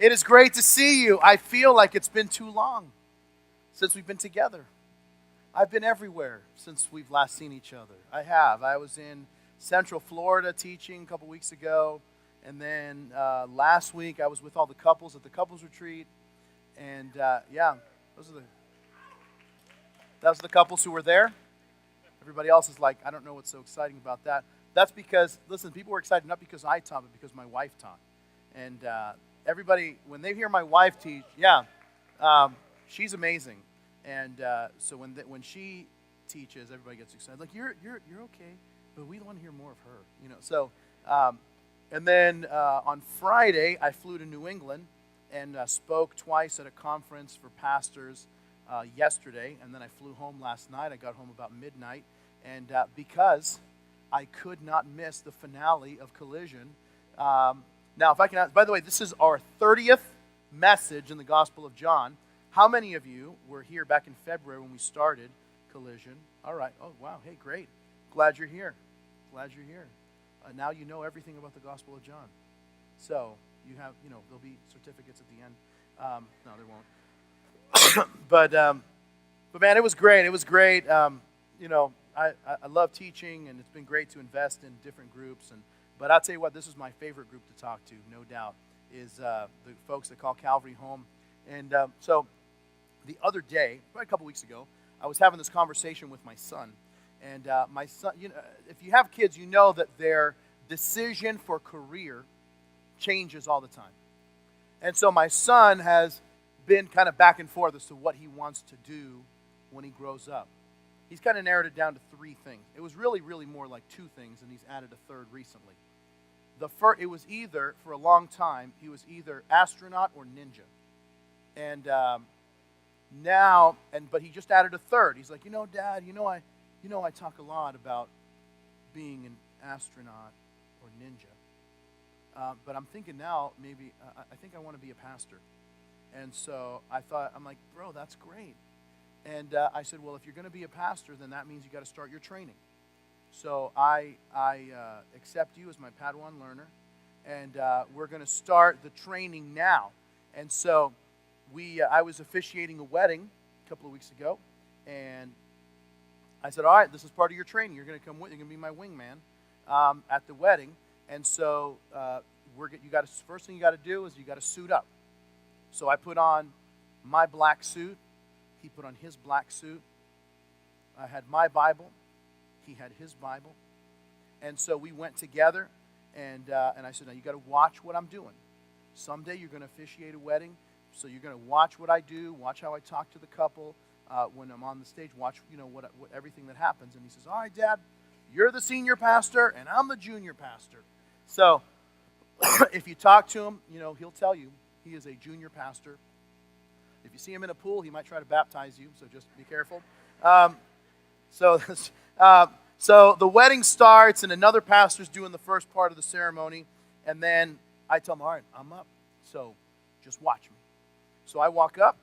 It is great to see you. I feel like it's been too long since we've been together. I've been everywhere since we've last seen each other. I have. I was in Central Florida teaching a couple weeks ago, and then last week I was with all the couples at the couples retreat, and yeah, those are the couples who were there. Everybody else is like, I don't know what's so exciting about that. That's because, listen, people were excited not because I taught, but because my wife taught. And everybody, when they hear my wife teach, she's amazing. And so when she teaches, everybody gets excited. Like, you're okay, but we want to hear more of her, you know. So, and then on Friday, I flew to New England and spoke twice at a conference for pastors yesterday, and then I flew home last night. I got home about midnight, and because I could not miss the finale of Collision. Now, if I can ask, by the way, this is our 30th message in the Gospel of John. How many of you were here back in February when we started Collision? All right. Oh, wow. Hey, great. Glad you're here. Glad you're here. Now you know everything about the Gospel of John. So you have, there'll be certificates at the end. No, there won't. but man, it was great. It was great. I love teaching, and it's been great to invest in different groups. But I'll tell you what, this is my favorite group to talk to, no doubt, is the folks that call Calvary home. And so the other day, probably a couple weeks ago, I was having this conversation with my son. And my son, if you have kids, you know that their decision for career changes all the time. And so my son has been kind of back and forth as to what he wants to do when he grows up. He's kind of narrowed it down to 3 things. It was really, really more like 2 things, and he's added a third recently. It was either, for a long time, he was either astronaut or ninja. And but he just added a third. He's like, Dad, I talk a lot about being an astronaut or ninja. But I'm thinking now, maybe, I think I want to be a pastor. And so I'm like, bro, that's great. And I said, well, if you're going to be a pastor, then that means you got to start your training. So I accept you as my Padawan learner, and we're going to start the training now. And so I was officiating a wedding a couple of weeks ago, and I said, all right, this is part of your training. You're going to come with. You're going to be my wingman at the wedding. And so first thing you got to do is you got to suit up. So I put on my black suit. He put on his black suit. I had my Bible. He had his Bible. And so we went together, and I said, now you got to watch what I'm doing. Someday you're going to officiate a wedding, so you're going to watch what I do, watch how I talk to the couple when I'm on the stage, watch what everything that happens. And he says, all right, Dad, you're the senior pastor, and I'm the junior pastor. So if you talk to him, he'll tell you he is a junior pastor. If you see him in a pool, he might try to baptize you, so just be careful. So the wedding starts, and another pastor's doing the first part of the ceremony, and then I tell him, all right, I'm up, so just watch me. So I walk up,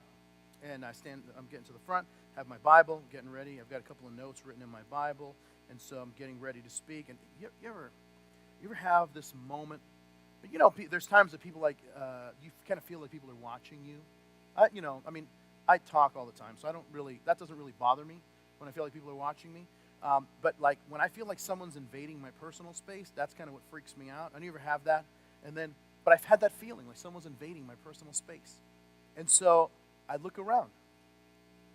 and I'm getting to the front, have my Bible, getting ready. I've got a couple of notes written in my Bible, and so I'm getting ready to speak. And you ever have this moment? There's times that people you kind of feel like people are watching you. I talk all the time, so that doesn't really bother me when I feel like people are watching me. But like when I feel like someone's invading my personal space, that's kind of what freaks me out. I don't ever have that. But I've had that feeling like someone's invading my personal space. And so I look around,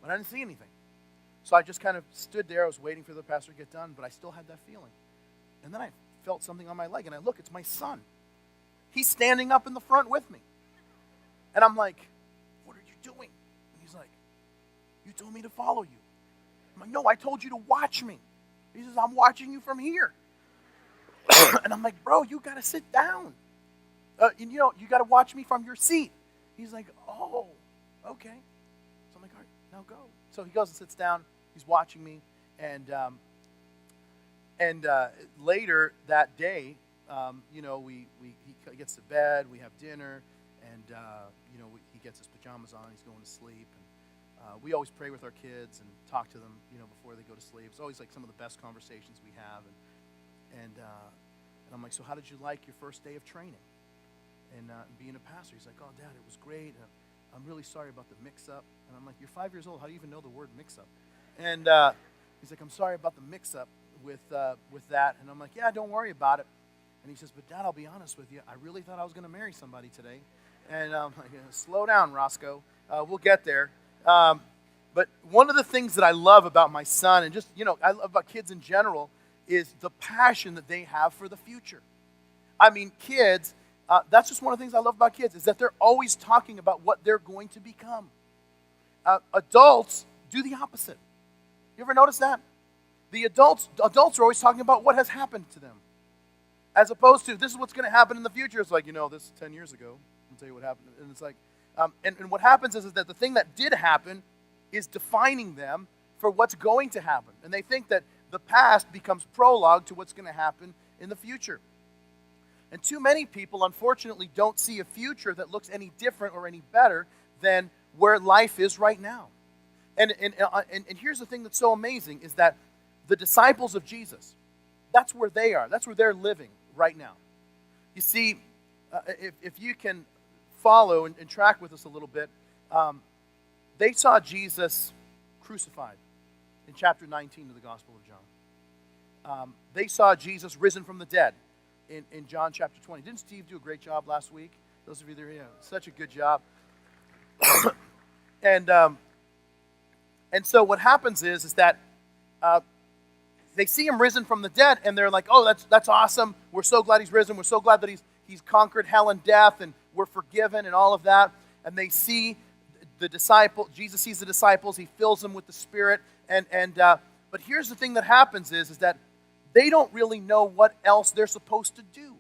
but I didn't see anything. So I just kind of stood there. I was waiting for the pastor to get done, but I still had that feeling. And then I felt something on my leg, and I look, it's my son. He's standing up in the front with me. And I'm like, what are you doing? And he's like, you told me to follow you. I'm like, no, I told you to watch me. He says, I'm watching you from here. And I'm like, bro, you got to sit down. You got to watch me from your seat. He's like, oh, okay. So I'm like, all right, now go. So he goes and sits down. He's watching me. And later that day, he gets to bed. We have dinner. And, he gets his pajamas on. He's going to sleep. And we always pray with our kids and talk to them, before they go to sleep. It's always like some of the best conversations we have. And I'm like, so how did you like your first day of training? and being a pastor. He's like, oh, Dad, it was great. I'm really sorry about the mix-up. And I'm like, you're 5 years old. How do you even know the word mix-up? And he's like, I'm sorry about the mix-up with that. And I'm like, yeah, don't worry about it. And he says, but Dad, I'll be honest with you. I really thought I was going to marry somebody today. And I'm like, slow down, Roscoe. We'll get there. But one of the things that I love about my son, and just, I love about kids in general, is the passion that they have for the future. I mean, kids, that's just one of the things I love about kids, is that they're always talking about what they're going to become. Adults do the opposite. You ever notice that? The adults are always talking about what has happened to them, as opposed to, this is what's going to happen in the future. It's like, this 10 years ago, I'll tell you what happened. And it's like, and what happens is that the thing that did happen is defining them for what's going to happen. And they think that the past becomes prologue to what's going to happen in the future. And too many people, unfortunately, don't see a future that looks any different or any better than where life is right now. And here's the thing that's so amazing, is that the disciples of Jesus, that's where they are. That's where they're living right now. You see, if you can follow and track with us a little bit, they saw Jesus crucified in chapter 19 of the Gospel of John. They saw Jesus risen from the dead in John chapter 20. Didn't Steve do a great job last week? Those of you there, such a good job. And so what happens is that they see him risen from the dead, and they're like, oh, that's awesome. We're so glad he's risen. We're so glad that he's conquered hell and death, and we're forgiven and all of that. And they see Jesus sees the disciples. He fills them with the Spirit. But here's the thing that happens is that they don't really know what else they're supposed to do.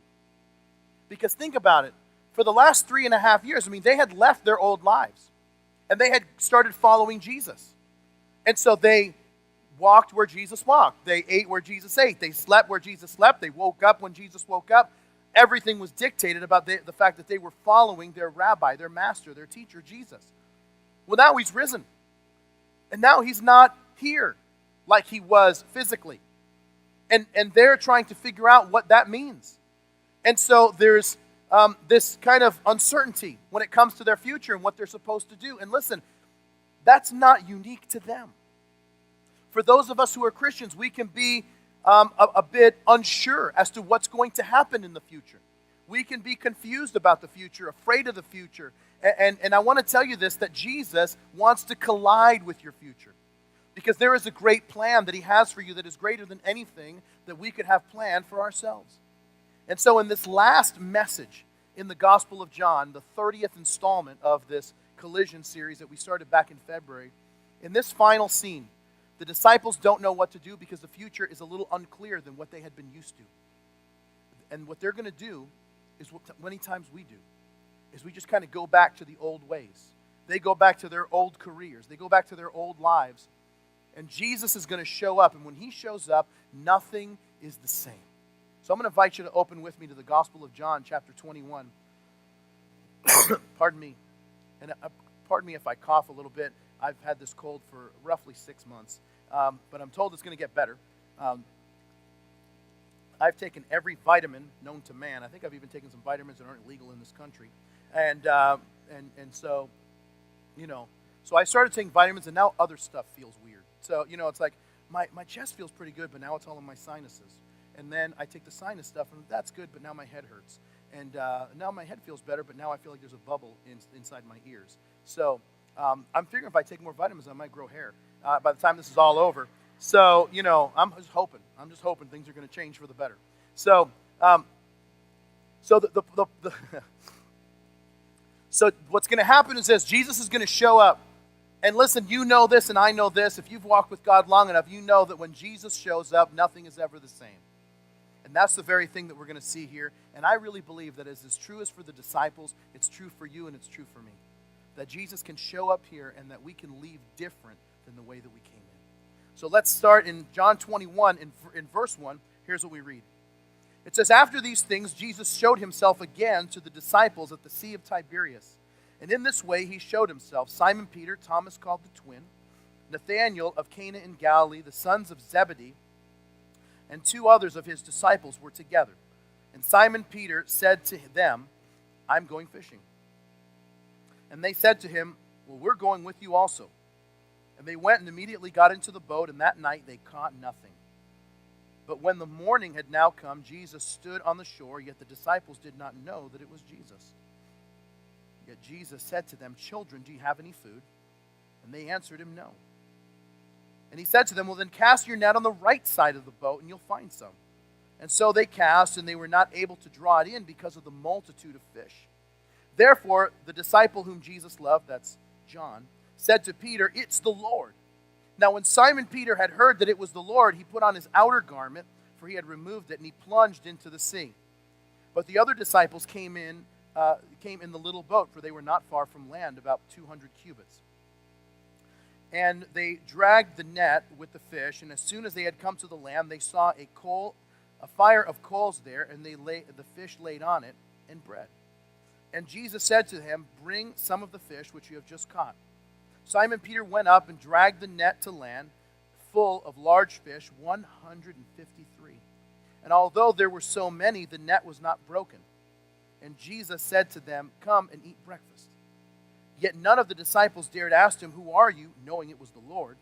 Because think about it. For the last 3.5 years, they had left their old lives. And they had started following Jesus. And so they walked where Jesus walked. They ate where Jesus ate. They slept where Jesus slept. They woke up when Jesus woke up. Everything was dictated about the fact that they were following their rabbi, their master, their teacher, Jesus. Well, now he's risen. And now he's not here like he was physically. And they're trying to figure out what that means. And so there's this kind of uncertainty when it comes to their future and what they're supposed to do. And listen, that's not unique to them. For those of us who are Christians, we can be a bit unsure as to what's going to happen in the future. We can be confused about the future, afraid of the future. And I want to tell you this, that Jesus wants to collide with your future. Because there is a great plan that he has for you that is greater than anything that we could have planned for ourselves. And so in this last message in the Gospel of John, the 30th installment of this collision series that we started back in February, in this final scene, the disciples don't know what to do because the future is a little unclear than what they had been used to. And what they're going to do is what many times we do, is we just kind of go back to the old ways. They go back to their old careers. They go back to their old lives. And Jesus is going to show up. And when he shows up, nothing is the same. So I'm going to invite you to open with me to the Gospel of John, chapter 21. Pardon me. And pardon me if I cough a little bit. I've had this cold for roughly 6 months. But I'm told it's going to get better. I've taken every vitamin known to man. I think I've even taken some vitamins that aren't legal in this country. And so, so I started taking vitamins, and now other stuff feels weird. So, it's like my chest feels pretty good, but now it's all in my sinuses. And then I take the sinus stuff, and that's good, but now my head hurts. And now my head feels better, but now I feel like there's a bubble inside my ears. So I'm figuring if I take more vitamins, I might grow hair by the time this is all over. So, I'm just hoping. I'm just hoping things are going to change for the better. So, so what's going to happen is this. Jesus is going to show up. And listen, you know this and I know this. If you've walked with God long enough, you know that when Jesus shows up, nothing is ever the same. And that's the very thing that we're going to see here. And I really believe that as true as for the disciples, it's true for you and it's true for me. That Jesus can show up here and that we can leave different than the way that we came in. So let's start in John 21, in verse 1. Here's what we read. It says, after these things, Jesus showed himself again to the disciples at the Sea of Tiberias. And in this way he showed himself, Simon Peter, Thomas called the twin, Nathanael of Cana in Galilee, the sons of Zebedee, and 2 others of his disciples were together. And Simon Peter said to them, I'm going fishing. And they said to him, well, we're going with you also. And they went and immediately got into the boat, and that night they caught nothing. But when the morning had now come, Jesus stood on the shore, yet the disciples did not know that it was Jesus. Yet Jesus said to them, children, do you have any food? And they answered him, no. And he said to them, well, then cast your net on the right side of the boat, and you'll find some. And so they cast, and they were not able to draw it in because of the multitude of fish. Therefore, the disciple whom Jesus loved, that's John, said to Peter, it's the Lord. Now when Simon Peter had heard that it was the Lord, he put on his outer garment, for he had removed it, and he plunged into the sea. But the other disciples came in the little boat, for they were not far from land, about 200 cubits. And they dragged the net with the fish, and as soon as they had come to the land, they saw a fire of coals there, and the fish laid on it, and bread. And Jesus said to him, bring some of the fish which you have just caught. Simon Peter went up and dragged the net to land, full of large fish, 153. And although there were so many, the net was not broken. And Jesus said to them, come and eat breakfast. Yet none of the disciples dared ask him, who are you, knowing it was the Lord.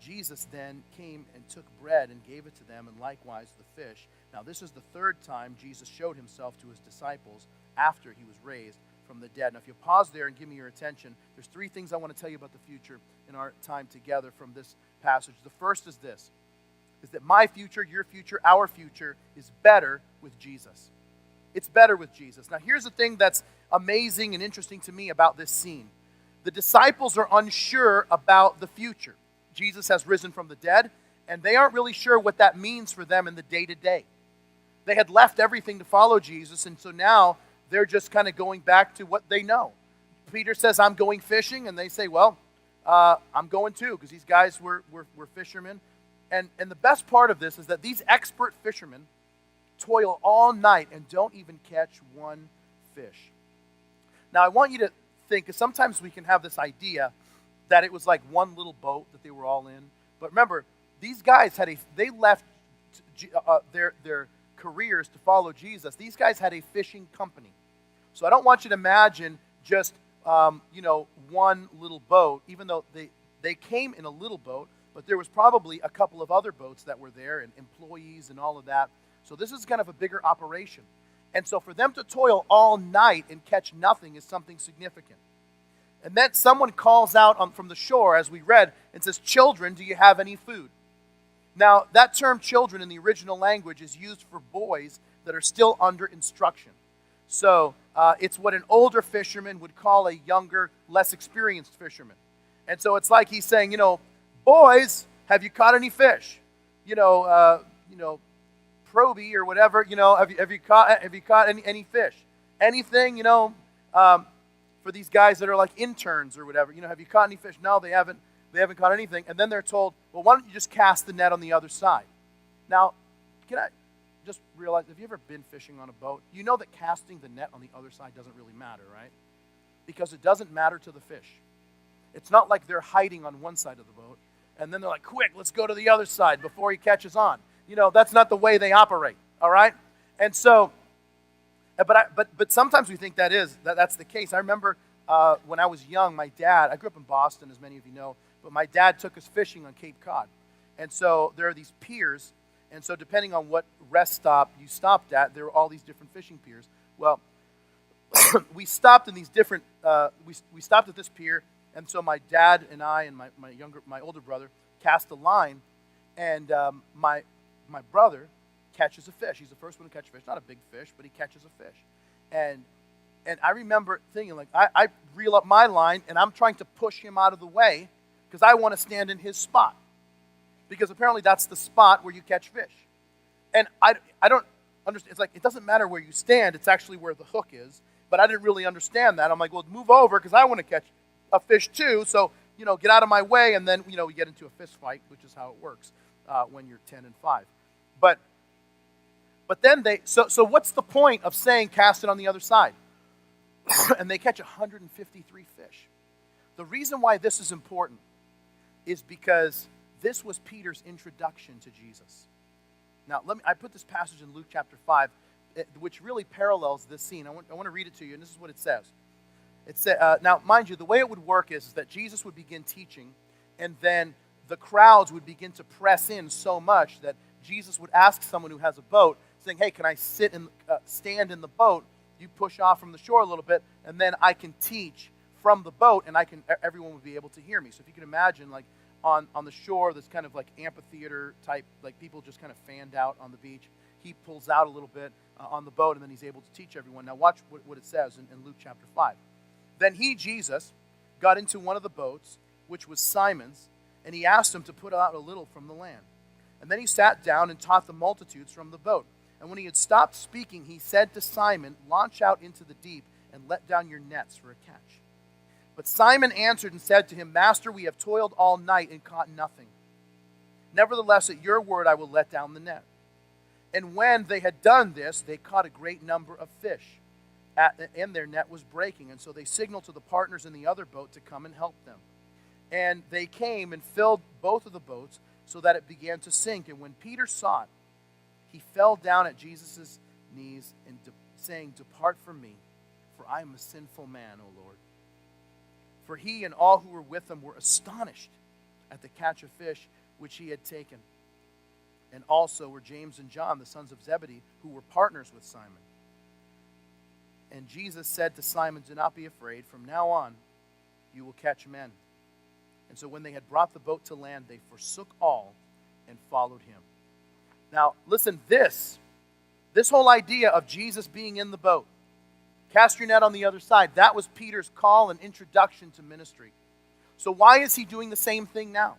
Jesus then came and took bread and gave it to them, and likewise the fish. Now this is the third time Jesus showed himself to his disciples after he was raised from the dead. Now if you pause there and give me your attention, there's three things I want to tell you about the future in our time together from this passage. The first is this, is that my future, your future, our future is better with Jesus. It's better with Jesus. Now here's the thing that's amazing and interesting to me about this scene. The disciples are unsure about the future. Jesus has risen from the dead, and they aren't really sure what that means for them in the day-to-day. They had left everything to follow Jesus, and so now they're just kind of going back to what they know. Peter says, I'm going fishing, and they say, well, I'm going too, because these guys were fishermen. And the best part of this is that these expert fishermen toil all night and don't even catch one fish. Now, I want you to think, because sometimes we can have this idea that it was like one little boat that they were all in. But remember, these guys they left their careers to follow Jesus. These guys had a fishing company. So I don't want you to imagine just one little boat, even though they came in a little boat, but there was probably a couple of other boats that were there and employees and all of that. So this is kind of a bigger operation. And so for them to toil all night and catch nothing is something significant. And then someone calls out from the shore, as we read, and says, children, do you have any food? Now, that term children in the original language is used for boys that are still under instruction. So it's what an older fisherman would call a younger, less experienced fisherman. And so it's like he's saying, boys, have you caught any fish? Proby or whatever, have you caught any fish? Anything, for these guys that are like interns or whatever, have you caught any fish? No, they haven't caught anything. And then they're told, well, why don't you just cast the net on the other side? Now, can I just realize, have you ever been fishing on a boat? You know that casting the net on the other side doesn't really matter, right? Because it doesn't matter to the fish. It's not like they're hiding on one side of the boat, and then they're like, quick, let's go to the other side before he catches on. That's not the way they operate, all right? And so, but sometimes we think that's the case. I remember when I was young, my dad, I grew up in Boston, as many of you know, but my dad took us fishing on Cape Cod. And so there are these piers, and so depending on what rest stop you stopped at, there were all these different fishing piers. Well, we stopped in these different, we stopped at this pier, and so my dad and I and my older brother cast a line, and my brother catches a fish. He's the first one to catch a fish. Not a big fish, but he catches a fish. And I remember thinking, like, I reel up my line, and I'm trying to push him out of the way because I want to stand in his spot. Because apparently that's the spot where you catch fish. And I don't understand. It's like, it doesn't matter where you stand. It's actually where the hook is. But I didn't really understand that. I'm like, well, move over because I want to catch a fish too. So, get out of my way. And then, we get into a fist fight, which is how it works when you're 10 and 5. But then so what's the point of saying cast it on the other side? And they catch 153 fish. The reason why this is important is because this was Peter's introduction to Jesus. Now, I put this passage in Luke chapter 5. which really parallels this scene. I want to read it to you, and this is what it says. Now, mind you, the way it would work is that Jesus would begin teaching, and then the crowds would begin to press in so much that Jesus would ask someone who has a boat, saying, hey, can I stand in the boat? You push off from the shore a little bit, and then I can teach from the boat, and everyone would be able to hear me. So if you can imagine, like on the shore, this kind of like amphitheater type, like people just kind of fanned out on the beach. He pulls out a little bit on the boat, and then he's able to teach everyone. Now watch what it says in Luke chapter 5. Then he, Jesus, got into one of the boats, which was Simon's, and he asked him to put out a little from the land. And then he sat down and taught the multitudes from the boat. And when he had stopped speaking, he said to Simon, launch out into the deep and let down your nets for a catch. But Simon answered and said to him, Master, we have toiled all night and caught nothing. Nevertheless, at your word I will let down the net. And when they had done this, they caught a great number of fish, and their net was breaking. And so they signaled to the partners in the other boat to come and help them. And they came and filled both of the boats so that it began to sink. And when Peter saw it, he fell down at Jesus' knees and saying, Depart from me, for I am a sinful man, O Lord. For he and all who were with him were astonished at the catch of fish which he had taken. And also were James and John, the sons of Zebedee, who were partners with Simon. And Jesus said to Simon, Do not be afraid. From now on, you will catch men. And so when they had brought the boat to land, they forsook all and followed him. Now, listen, this whole idea of Jesus being in the boat, cast your net on the other side, that was Peter's call and introduction to ministry. So why is he doing the same thing now?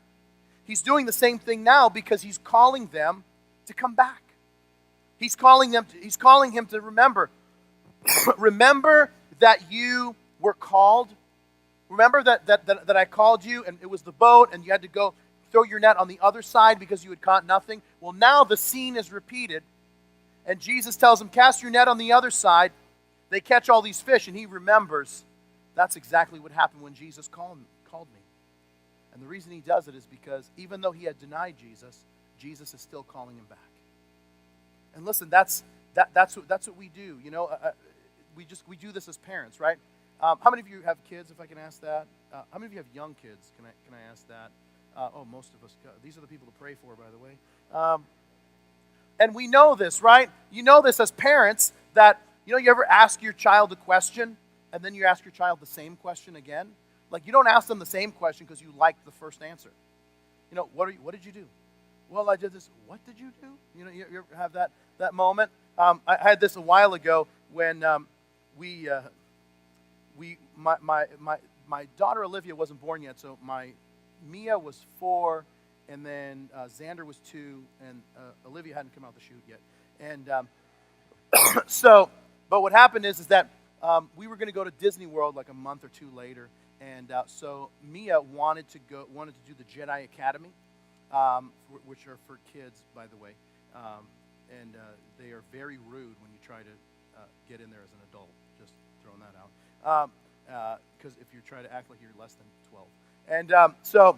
He's doing the same thing now because he's calling them to come back. He's calling him to remember. Remember that you were called. Remember that I called you, and it was the boat, and you had to go throw your net on the other side because you had caught nothing. Well, now the scene is repeated, and Jesus tells them, cast your net on the other side. They catch all these fish, and he remembers that's exactly what happened when Jesus called me. And the reason he does it is because even though he had denied Jesus, Jesus is still calling him back. And listen, that's what we do. You know, we do this as parents, right? How many of you have kids, if I can ask that? How many of you have young kids? Can I ask that? Most of us. These are the people to pray for, by the way. And we know this, right? You know this as parents that, you ever ask your child a question and then you ask your child the same question again? Like, you don't ask them the same question because you liked the first answer. What did you do? Well, I did this. What did you do? You ever have that moment? I had this a while ago when my daughter Olivia wasn't born yet, so my Mia was 4, and then Xander was 2, and Olivia hadn't come out the chute yet. And but what happened is that we were going to go to Disney World like a month or 2 later, and so Mia wanted to do the Jedi Academy, which are for kids, by the way, and they are very rude when you try to get in there as an adult. Just throwing that out. Because if you try to act like you're less than 12. And so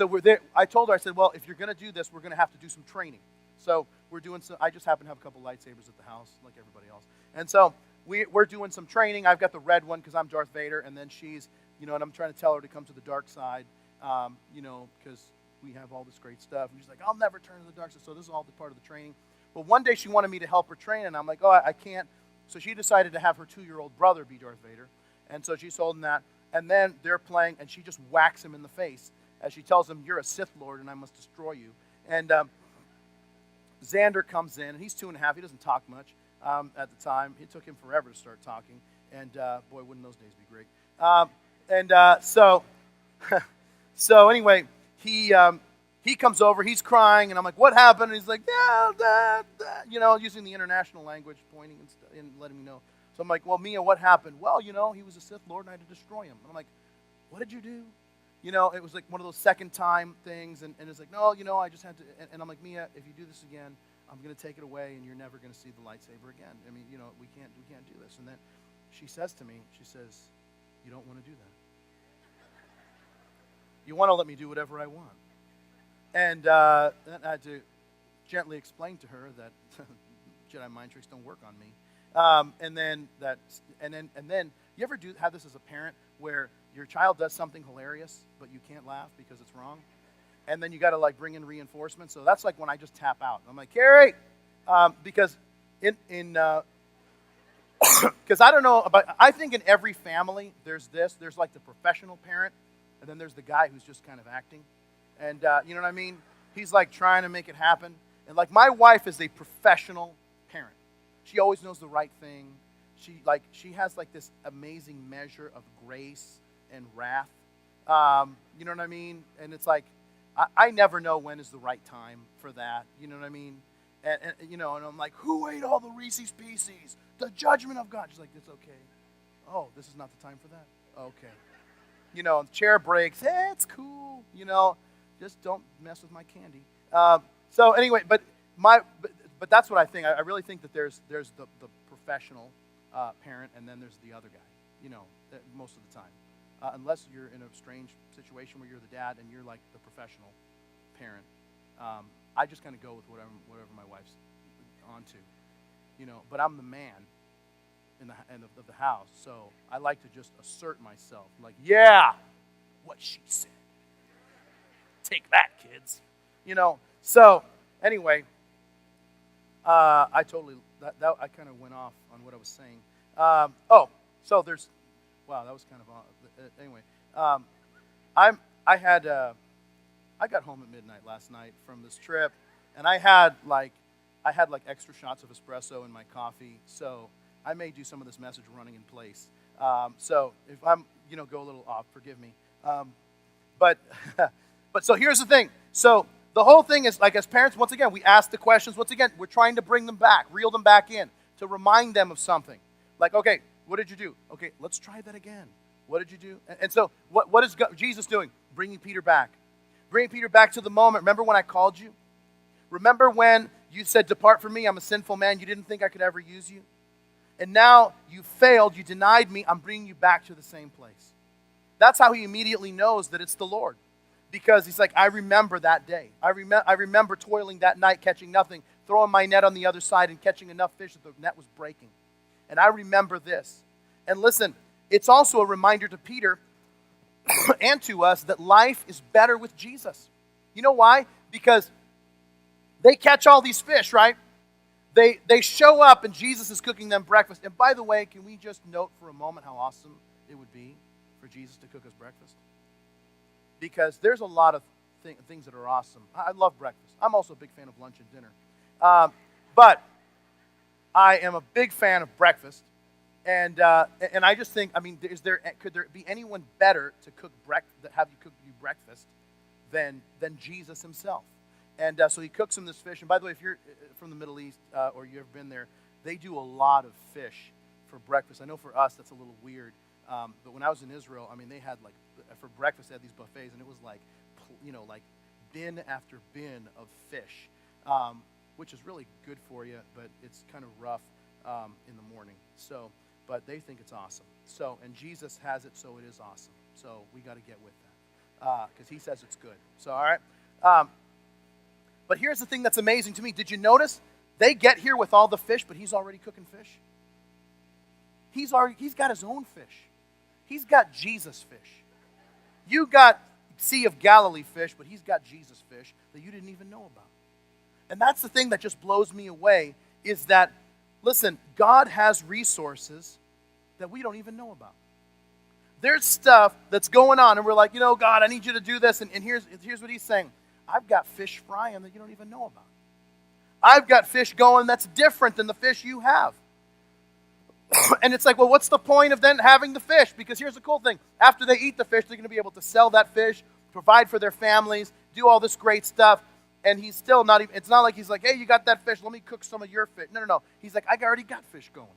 we're there. I told her, I said, well, if you're going to do this, we're going to have to do some training. So we're doing some, I just happen to have a couple lightsabers at the house, like everybody else. And so we're doing some training. I've got the red one because I'm Darth Vader, and then she's, and I'm trying to tell her to come to the dark side, because we have all this great stuff. And she's like, I'll never turn to the dark side. So this is all the part of the training. Well, one day she wanted me to help her train, and I'm like, I can't. So she decided to have her 2-year-old brother be Darth Vader. And so she's holding that. And then they're playing, and she just whacks him in the face as she tells him, you're a Sith Lord, and I must destroy you. And Xander comes in, and he's 2.5. He doesn't talk much at the time. It took him forever to start talking. And boy, wouldn't those days be great. So anyway, he comes over. He's crying, and I'm like, what happened? And he's like, using the international language, pointing and letting me know. So I'm like, well, Mia, what happened? Well, he was a Sith Lord, and I had to destroy him. And I'm like, what did you do? It was like one of those second-time things, and it's like, no, I just had to. And I'm like, Mia, if you do this again, I'm going to take it away, and you're never going to see the lightsaber again. I mean, we can't do this. And then she says to me, you don't want to do that. You want to let me do whatever I want. And then I had to gently explain to her that Jedi mind tricks don't work on me. And then you ever have this as a parent where your child does something hilarious, but you can't laugh because it's wrong? And then you got to like bring in reinforcement. So that's like when I just tap out. I'm like, Carrie, because because I don't know about, I think in every family there's like the professional parent, and then there's the guy who's just kind of acting. And you know what I mean? He's like trying to make it happen. And like my wife is a professional parent. She always knows the right thing. She has like this amazing measure of grace and wrath. You know what I mean? And it's like, I never know when is the right time for that. You know what I mean? And you know, and I'm like, who ate all the Reese's Pieces? The judgment of God. She's like, it's okay. Oh, this is not the time for that? Okay. You know, the chair breaks. Hey, it's cool. You know, just don't mess with my candy. So anyway, but that's what I think. I really think that there's the professional parent, and then there's the other guy, you know, most of the time. Unless you're in a strange situation where you're the dad and you're like the professional parent. I just kind of go with whatever my wife's onto, you know. But I'm the man of the house, so I like to just assert myself. Like, yeah, what she said. Take that, kids. You know. So anyway, I kind of went off on what I was saying. So there's, wow, that was kind of anyway. I got home at midnight last night from this trip, and I had like extra shots of espresso in my coffee, so I may do some of this message running in place. So if I'm, you know, go a little off, forgive me. But so here's the thing. So the whole thing is, like, as parents, once again, we ask the questions. Once again, we're trying to bring them back, reel them back in, to remind them of something. Like, okay, what did you do? Okay, let's try that again. What did you do? And so what is Jesus doing? Bringing Peter back. Bringing Peter back to the moment. Remember when I called you? Remember when you said, depart from me, I'm a sinful man. You didn't think I could ever use you? And now you failed. You denied me. I'm bringing you back to the same place. That's how he immediately knows that it's the Lord. Because he's like, I remember that day. I remember toiling that night, catching nothing, throwing my net on the other side and catching enough fish that the net was breaking. And I remember this. And listen, it's also a reminder to Peter and to us that life is better with Jesus. You know why? Because they catch all these fish, right? They show up and Jesus is cooking them breakfast. And by the way, can we just note for a moment how awesome it would be for Jesus to cook us breakfast? Because there's a lot of things that are awesome. I love breakfast. I'm also a big fan of lunch and dinner. But I am a big fan of breakfast. And I just think, I mean, could there be anyone better to have you cook you breakfast than Jesus himself? And so he cooks them this fish. And by the way, if you're from the Middle East or you've ever been there, they do a lot of fish for breakfast. I know for us that's a little weird. But when I was in Israel, I mean, they had for breakfast they had these buffets, and it was like, you know, like bin after bin of fish, which is really good for you, but it's kind of rough in the morning. So, but they think it's awesome. So, and Jesus has it, so it is awesome. So we got to get with that because he says it's good. So, all right. But here's the thing that's amazing to me. Did you notice they get here with all the fish, but he's already cooking fish? He's got his own fish. He's got Jesus fish. You got Sea of Galilee fish, but he's got Jesus fish that you didn't even know about. And that's the thing that just blows me away is that, listen, God has resources that we don't even know about. There's stuff that's going on, and we're like, you know, God, I need you to do this. And here's what he's saying. I've got fish frying that you don't even know about. I've got fish going that's different than the fish you have. And it's like, well, what's the point of then having the fish? Because here's the cool thing. After they eat the fish, they're going to be able to sell that fish, provide for their families, do all this great stuff. And he's still not even, it's not like he's like, hey, you got that fish, let me cook some of your fish. No. He's like, I already got fish going.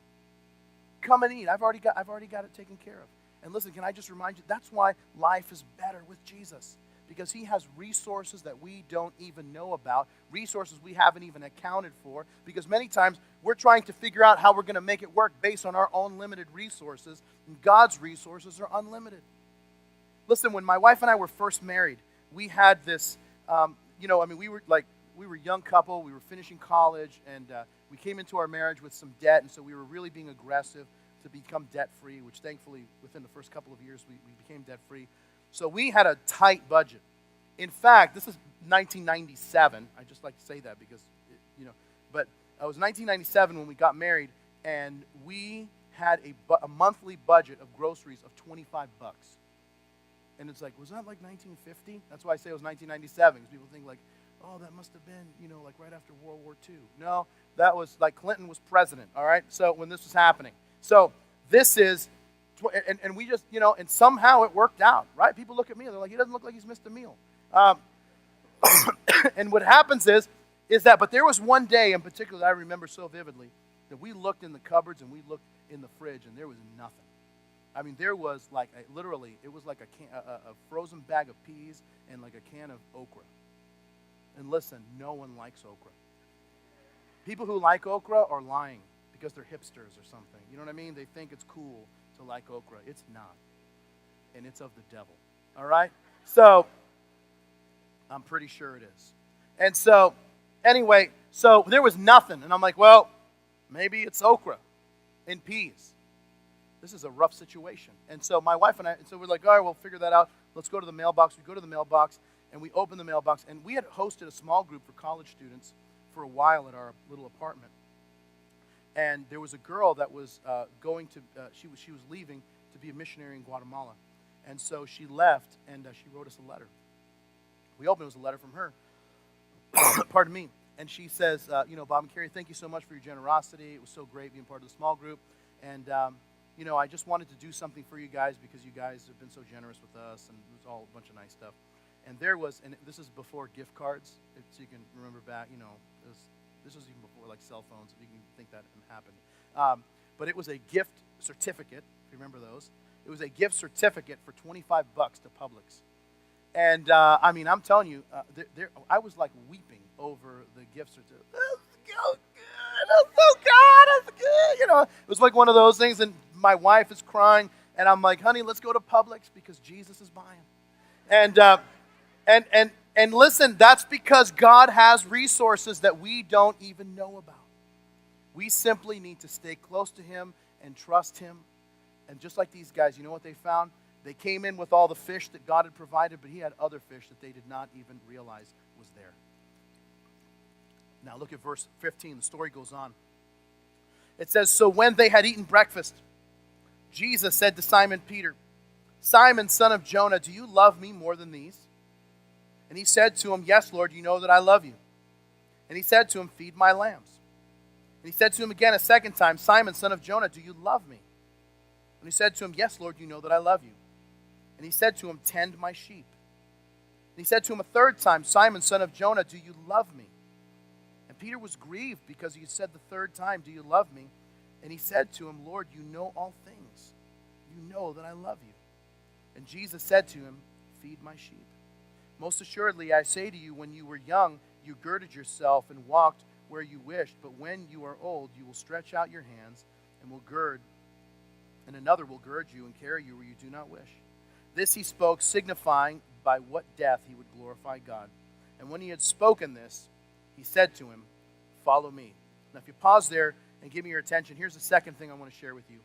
Come and eat. I've already got it taken care of. And listen, can I just remind you, that's why life is better with Jesus. Because he has resources that we don't even know about, resources we haven't even accounted for, because many times we're trying to figure out how we're going to make it work based on our own limited resources, and God's resources are unlimited. Listen, when my wife and I were first married, we had this, we we were a young couple. We were finishing college, and we came into our marriage with some debt, and so we were really being aggressive to become debt-free, which thankfully within the first couple of years we became debt-free. So we had a tight budget. In fact, this is 1997. I just like to say that because, but it was 1997 when we got married, and we had a monthly budget of groceries of $25. And it's like, was that like 1950? That's why I say it was 1997, because people think like, oh, that must have been, like right after World War II. No, that was like Clinton was president, all right? So when this was happening. So this is, and we just, and somehow it worked out, right? People look at me and they're like, he doesn't look like he's missed a meal. And what happens is that, but there was one day in particular that I remember so vividly that we looked in the cupboards and we looked in the fridge and there was nothing. I mean, there was like, literally, it was like a frozen bag of peas and like a can of okra. And listen, no one likes okra. People who like okra are lying because they're hipsters or something. You know what I mean? They think it's cool to like okra. It's not. And it's of the devil. All right? So, I'm pretty sure it is. And so, anyway, so there was nothing. And I'm like, well, maybe it's okra and peas. This is a rough situation. And so my wife and I, so we're like, all right, we'll figure that out. Let's go to the mailbox. We go to the mailbox, and we open the mailbox. And we had hosted a small group for college students for a while at our little apartment. And there was a girl that was she was leaving to be a missionary in Guatemala. And so she left, and she wrote us a letter. We opened, it was a letter from her. Pardon me. And she says, Bob and Carrie, thank you so much for your generosity. It was so great being part of the small group. And, I just wanted to do something for you guys because you guys have been so generous with us. And it was all a bunch of nice stuff. And this is before gift cards, so you can remember back, this was even before like cell phones, if you can think that happened. But it was a gift certificate, if you remember those. It was a gift certificate for $25 to Publix. And, I'm telling you, I was like weeping over the gift certificate. That's so good. That's so good. That's good. It was like one of those things, and my wife is crying, and I'm like, honey, let's go to Publix because Jesus is buying. And listen, that's because God has resources that we don't even know about. We simply need to stay close to Him and trust Him. And just like these guys, you know what they found? They came in with all the fish that God had provided, but He had other fish that they did not even realize was there. Now look at verse 15. The story goes on. It says, so when they had eaten breakfast, Jesus said to Simon Peter, Simon, son of Jonah, do you love me more than these? And he said to him, yes, Lord, you know that I love you. And he said to him, feed my lambs. And he said to him again a second time, Simon, son of Jonah, do you love me? And he said to him, yes, Lord, you know that I love you. And he said to him, tend my sheep. And he said to him a third time, Simon, son of Jonah, do you love me? And Peter was grieved because he had said the third time, do you love me? And he said to him, Lord, you know all things. You know that I love you. And Jesus said to him, feed my sheep. Most assuredly, I say to you, when you were young, you girded yourself and walked where you wished. But when you are old, you will stretch out your hands and and another will gird you and carry you where you do not wish. This he spoke, signifying by what death he would glorify God. And when he had spoken this, he said to him, follow me. Now, if you pause there and give me your attention, here's the second thing I want to share with you.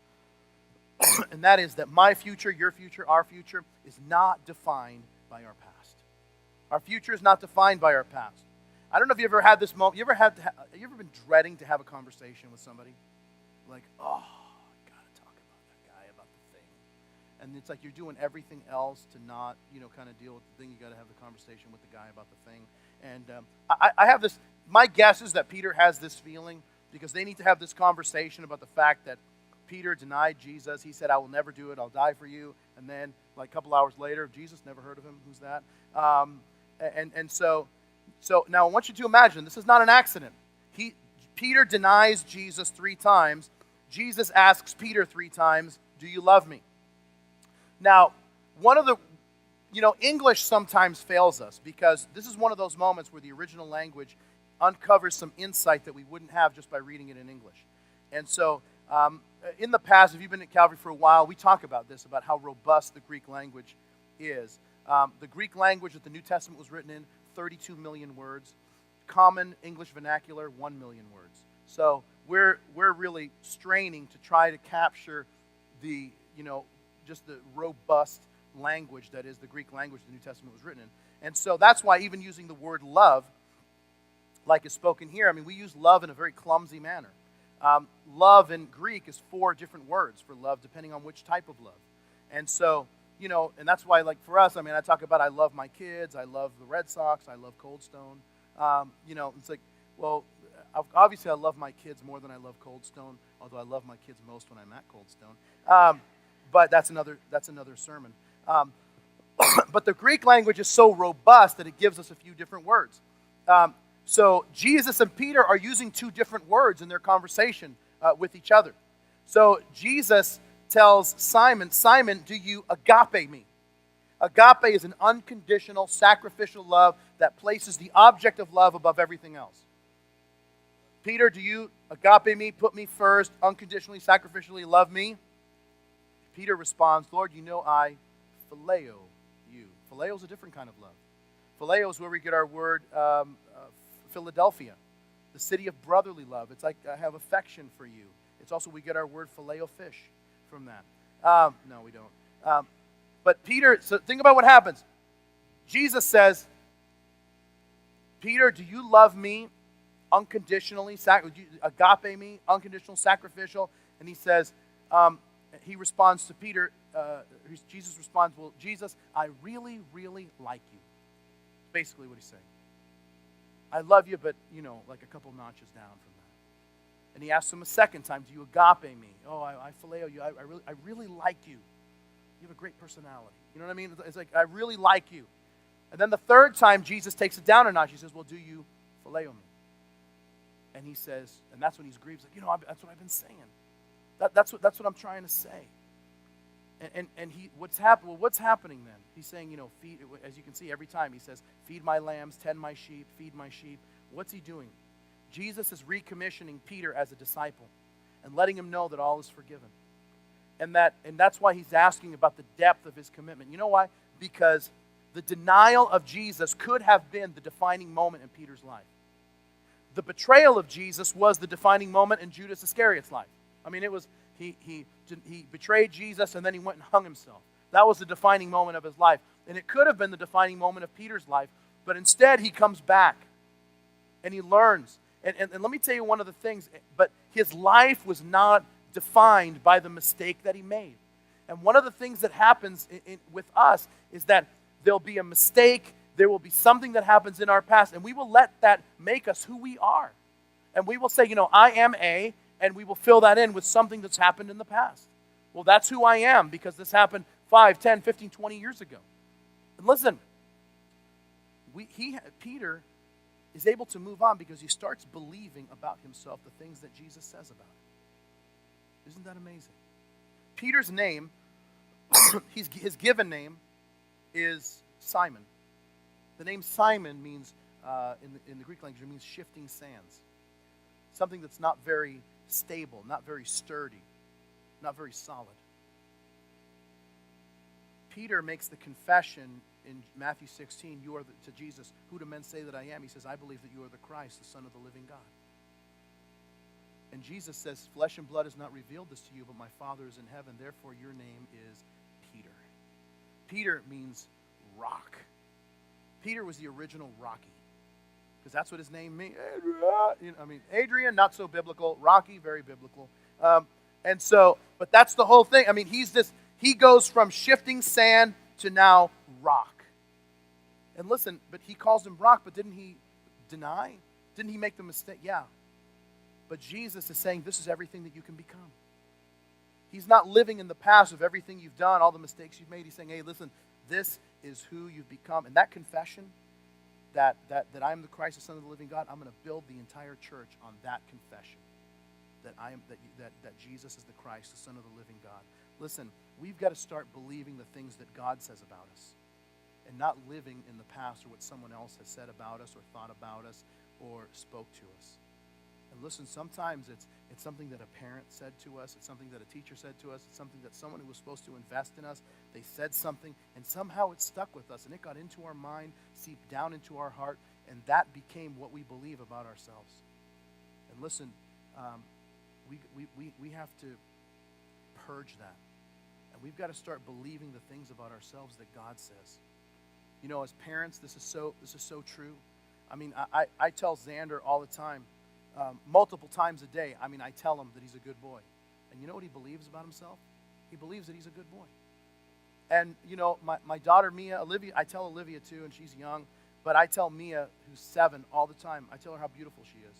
And that is that my future, your future, our future is not defined by our past. Our future is not defined by our past. I don't know if you ever had this moment. You ever been dreading to have a conversation with somebody? Like, oh, I got to talk about that guy, about the thing. And it's like you're doing everything else to not, kind of deal with the thing. You got to have the conversation with the guy about the thing. And I have this, my guess is that Peter has this feeling because they need to have this conversation about the fact that Peter denied Jesus. He said, I will never do it. I'll die for you. And then, like a couple hours later, Jesus, never heard of him. Who's that? So now I want you to imagine, this is not an accident. Peter denies Jesus 3 times. Jesus asks Peter 3 times, do you love me? Now, one of the, English sometimes fails us because this is one of those moments where the original language uncovers some insight that we wouldn't have just by reading it in English. And so, in the past, if you've been at Calvary for a while, we talk about this, about how robust the Greek language is. The Greek language that the New Testament was written in, 32 million words. common English vernacular, 1 million words. So we're really straining to try to capture the, just the robust language that is the Greek language the New Testament was written in. And so that's why even using the word love, like is spoken here, I mean, we use love in a very clumsy manner. Love in Greek is 4 different words for love, depending on which type of love. And so, and that's why, like for us, I mean, I talk about I love my kids, I love the Red Sox, I love Cold Stone. It's like, well, obviously I love my kids more than I love Cold Stone, although I love my kids most when I'm at Cold Stone. But that's another sermon. But the Greek language is so robust that it gives us a few different words. So Jesus and Peter are using 2 different words in their conversation with each other. So Jesus tells Simon, Simon, do you agape me? Agape is an unconditional, sacrificial love that places the object of love above everything else. Peter, do you agape me, put me first, unconditionally, sacrificially love me? Peter responds, Lord, you know I phileo you. Phileo is a different kind of love. Phileo is where we get our word Philadelphia, the city of brotherly love. It's like I have affection for you. It's also we get our word phileo fish from that. No, we don't. But Peter, so think about what happens. Jesus says, Peter, do you love me unconditionally, agape me, unconditional, sacrificial? And he says, he responds to Peter, Jesus responds, well, Jesus, I really, really like you. Basically what he's saying. I love you, but, like a couple notches down from that. And he asks him a second time, do you agape me? Oh, I phileo you. I really like you. You have a great personality. You know what I mean? It's like, I really like you. And then the third time, Jesus takes it down a notch. He says, well, do you phileo me? And he says, and that's when he's grieved. He's like, that's what I've been saying. That's what I'm trying to say. And what's happening then? He's saying, feed, as you can see every time he says, feed my lambs, tend my sheep, feed my sheep. What's he doing? Jesus is recommissioning Peter as a disciple and letting him know that all is forgiven. And that's why he's asking about the depth of his commitment. You know why? Because the denial of Jesus could have been the defining moment in Peter's life. The betrayal of Jesus was the defining moment in Judas Iscariot's life. I mean, it was he betrayed Jesus and then he went and hung himself. That was the defining moment of his life. And it could have been the defining moment of Peter's life, but instead he comes back and he learns. And let me tell you one of the things, but his life was not defined by the mistake that he made. And one of the things that happens with us is that there'll be a mistake, there will be something that happens in our past, and we will let that make us who we are. And we will say, I am A, and we will fill that in with something that's happened in the past. Well, that's who I am because this happened 5, 10, 15, 20 years ago. And listen, Peter is able to move on because he starts believing about himself the things that Jesus says about him. Isn't that amazing? Peter's name, his given name, is Simon. The name Simon means, in the Greek language, it means shifting sands. Something that's not very stable, not very sturdy, not very solid. Peter makes the confession in Matthew 16, to Jesus, who do men say that I am? He says, I believe that you are the Christ, the Son of the living God. And Jesus says, flesh and blood has not revealed this to you, but my Father is in heaven. Therefore, your name is Peter. Peter means rock. Peter was the original Rocky, because that's what his name means. Adrian, not so biblical. Rocky, very biblical. But that's the whole thing. I mean, he goes from shifting sand to now rock. And listen, but he calls him rock, but didn't he deny? Didn't he make the mistake? Yeah. But Jesus is saying this is everything that you can become. He's not living in the past of everything you've done, all the mistakes you've made. He's saying, hey, listen, this is who you've become. And that confession that I'm the Christ, the Son of the living God, I'm going to build the entire church on that confession. That Jesus is the Christ, the Son of the living God. Listen, we've got to start believing the things that God says about us and not living in the past or what someone else has said about us or thought about us or spoke to us. And listen, sometimes it's something that a parent said to us, it's something that a teacher said to us, it's something that someone who was supposed to invest in us, they said something, and somehow it stuck with us, and it got into our mind, seeped down into our heart, And that became what we believe about ourselves. And listen, we have to purge that. And we've got to start believing the things about ourselves that God says. You know, as parents, this is so true. I mean, I tell Xander all the time, multiple times a day, I tell him that he's a good boy. And you know what he believes about himself? He believes that he's a good boy. And, you know, my daughter Mia, Olivia, I tell Olivia too, and she's young, but I tell Mia, who's 7, all the time, I tell her how beautiful she is.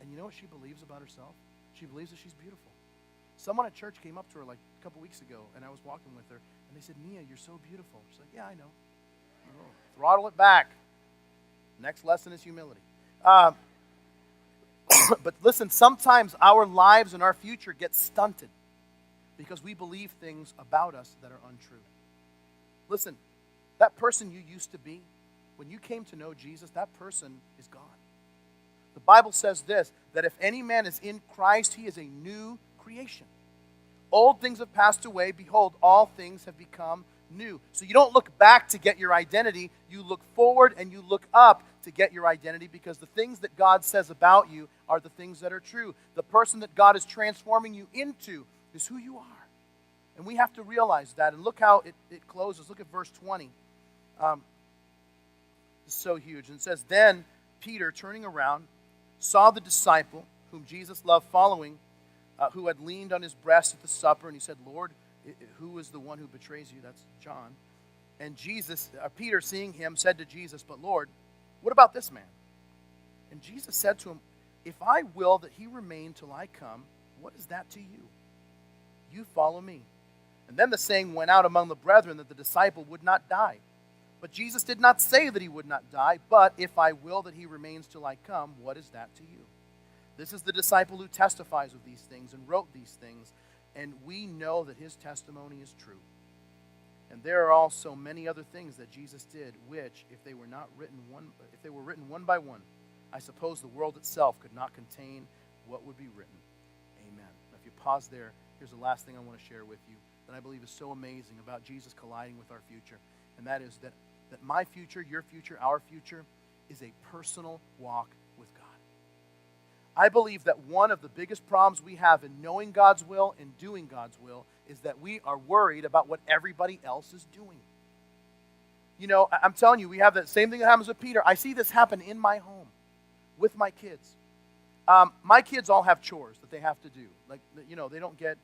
And you know what she believes about herself? She believes that she's beautiful. Someone at church came up to her like a couple weeks ago, and I was walking with her, and they said, Mia, you're so beautiful. She's like, yeah, I know. Oh, throttle it back. Next lesson is humility. But listen, sometimes our lives and our future get stunted because we believe things about us that are untrue. Listen, that person you used to be, when you came to know Jesus, that person is gone. The Bible says this, that if any man is in Christ, he is a new creation. Old things have passed away. Behold, all things have become new. So you don't look back to get your identity. You look forward and you look up to get your identity, because the things that God says about you are the things that are true. The person that God is transforming you into is who you are. And we have to realize that. And look how it closes. Look at verse 20. It's so huge. And it says, then Peter, turning around, saw the disciple whom Jesus loved following, who had leaned on his breast at the supper, and he said, Lord, who is the one who betrays you? That's John. And Peter, seeing him, said to Jesus, but Lord, what about this man? And Jesus said to him, if I will that he remain till I come, what is that to you? You follow me. And then the saying went out among the brethren that the disciple would not die. But Jesus did not say that he would not die, but if I will that he remains till I come, what is that to you? This is the disciple who testifies of these things and wrote these things, and we know that his testimony is true. And there are also many other things that Jesus did, which, if they were written one by one, I suppose the world itself could not contain what would be written. Amen. Now, if you pause there, here's the last thing I want to share with you that I believe is so amazing about Jesus colliding with our future, and that is that my future, your future, our future is a personal walk with God. I believe that one of the biggest problems we have in knowing God's will and doing God's will is that we are worried about what everybody else is doing. You know, I'm telling you, we have that same thing that happens with Peter. I see this happen in my home with my kids. My kids all have chores that they have to do. Like, you know, they don't get,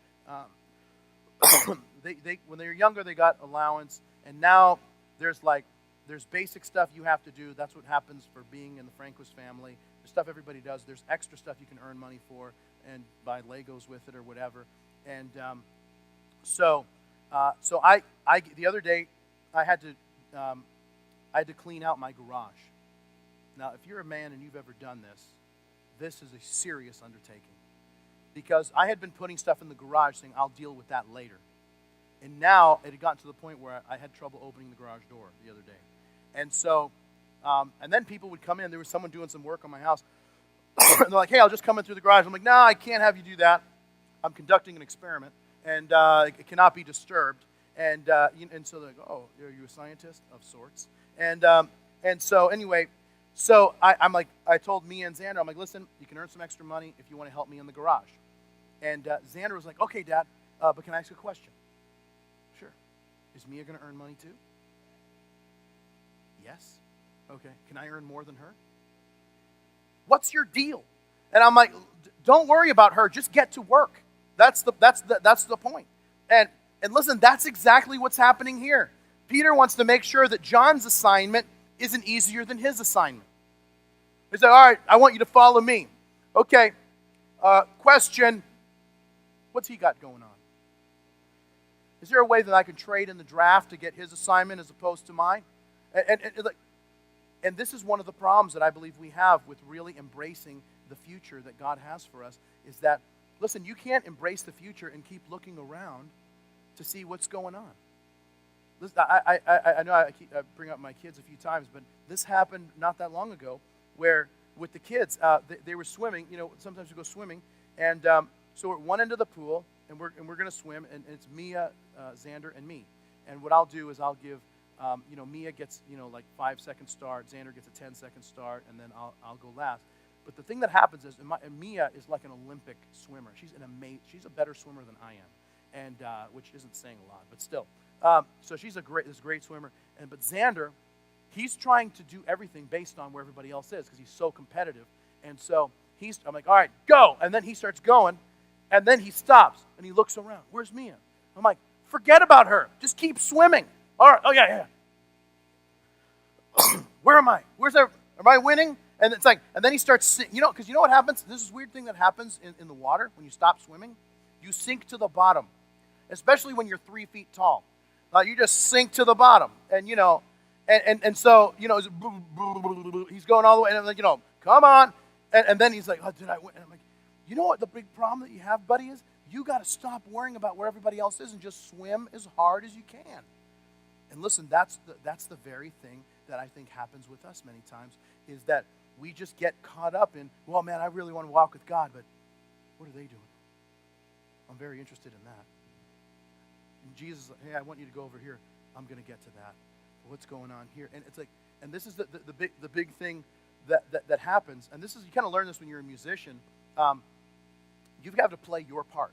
they when they were younger, they got allowance, and now there's basic stuff you have to do. That's what happens for being in the Franquist family. There's stuff everybody does. There's extra stuff you can earn money for and buy Legos with it or whatever. And so I the other day I had to clean out my garage. Now, if you're a man and you've ever done this is a serious undertaking, because I had been putting stuff in the garage saying I'll deal with that later. And now it had gotten to the point where I had trouble opening the garage door the other day. And so, and then people would come in. There was someone doing some work on my house. And they're like, hey, I'll just come in through the garage. I'm like, no, I can't have you do that. I'm conducting an experiment, and it cannot be disturbed. And so they're like, oh, are you a scientist of sorts? And so anyway, so I'm like, I told Mia and Xander, I'm like, listen, you can earn some extra money if you want to help me in the garage. And Xander was like, okay, Dad, but can I ask a question? Sure. Is Mia going to earn money too? Yes. Okay. Can I earn more than her? What's your deal? And I'm like, don't worry about her. Just get to work. That's the point. And listen, that's exactly what's happening here. Peter wants to make sure that John's assignment isn't easier than his assignment. He said, all right, I want you to follow me. Okay. Question. What's he got going on? Is there a way that I can trade in the draft to get his assignment as opposed to mine? And this is one of the problems that I believe we have with really embracing the future that God has for us, is that, listen, you can't embrace the future and keep looking around to see what's going on. Listen, I know I bring up my kids a few times, but this happened not that long ago where with the kids, they were swimming. You know, sometimes we go swimming, and so we're at one end of the pool, and we're going to swim, and it's Mia, Xander, and me. And what I'll do is I'll give Mia gets, like 5-second start. Xander gets a 10-second start, and then I'll go last. But the thing that happens is, Mia is like an Olympic swimmer. She's a better swimmer than I am, and which isn't saying a lot, but still. So she's this great swimmer. But Xander, he's trying to do everything based on where everybody else is because he's so competitive. And so I'm like, all right, go. And then he starts going, and then he stops and he looks around. Where's Mia? I'm like, forget about her. Just keep swimming. All right. Oh yeah. Where am I? Am I winning? And it's like, and then he starts, because you know what happens? This is a weird thing that happens in the water when you stop swimming. You sink to the bottom, especially when you're 3 feet tall. You just sink to the bottom, and so he's going all the way, and I'm like, come on, and then he's like, oh, did I win? And I'm like, you know what the big problem that you have, buddy, is you got to stop worrying about where everybody else is and just swim as hard as you can. And listen, that's the very thing that I think happens with us many times, is that we just get caught up in, well, man, I really want to walk with God, but what are they doing? I'm very interested in that. And Jesus, hey, I want you to go over here. I'm going to get to that. What's going on here? And it's like, and this is the big thing that happens. And this is, you kind of learn this when you're a musician. You have to play your part.